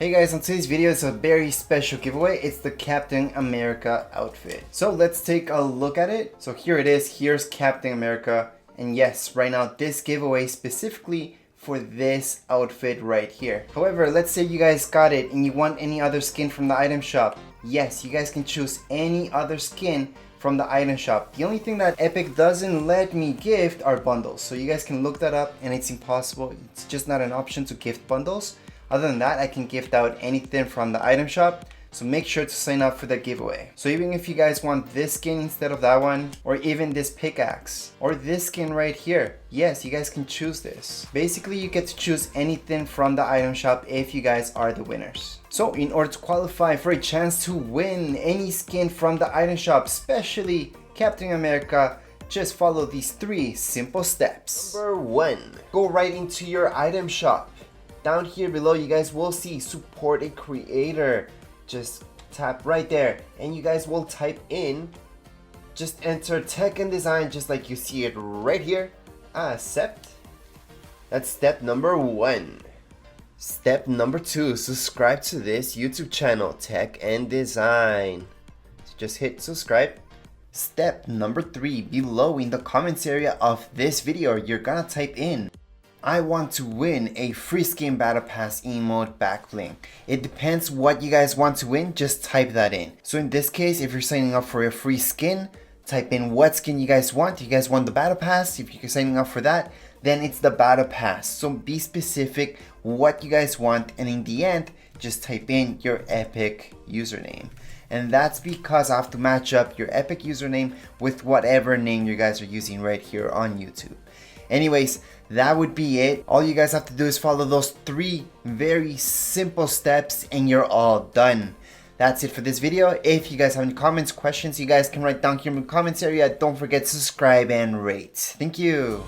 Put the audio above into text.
Hey guys, on today's video it's a very special giveaway. It's the Captain America outfit. So let's take a look at it. So here it is. Here's Captain America. And yes, right now this giveaway specifically for this outfit right here. However, let's say you guys got it and you want any other skin from the item shop. Yes, you guys can choose any other skin from the item shop. The only thing that Epic doesn't let me gift are bundles. So you guys can look that up and it's impossible. It's just not an option to gift bundles. Other than that, I can gift out anything from the item shop. So make sure to sign up for the giveaway. So even if you guys want this skin instead of that one, or even this pickaxe, or this skin right here, yes, you guys can choose this. Basically, you get to choose anything from the item shop if you guys are the winners. So in order to qualify for a chance to win any skin from the item shop, especially Captain America, just follow these 3 simple steps. Number 1, go right into your item shop. Down here below, you guys will see support a creator. Just tap right there and you guys will type in, just enter tech and design just like you see it right here. Accept. That's step number 1. Step number 2, subscribe to this YouTube channel, Tech and Design. So just hit subscribe. Step number 3, below in the comments area of this video, you're gonna type in, I want to win a free skin battle pass emote backlink. It depends what you guys want to win, just type that in. So in this case, if you're signing up for a free skin, type in what skin you guys want. You guys want the battle pass? If you're signing up for that, then it's the battle pass. So be specific what you guys want, and in the end, just type in your Epic username. And that's because I have to match up your Epic username with whatever name you guys are using right here on YouTube. Anyways, that would be it. All you guys have to do is follow those 3 very simple steps and you're all done. That's it for this video. If you guys have any comments, questions, you guys can write down here in the comments area. Don't forget to subscribe and rate. Thank you.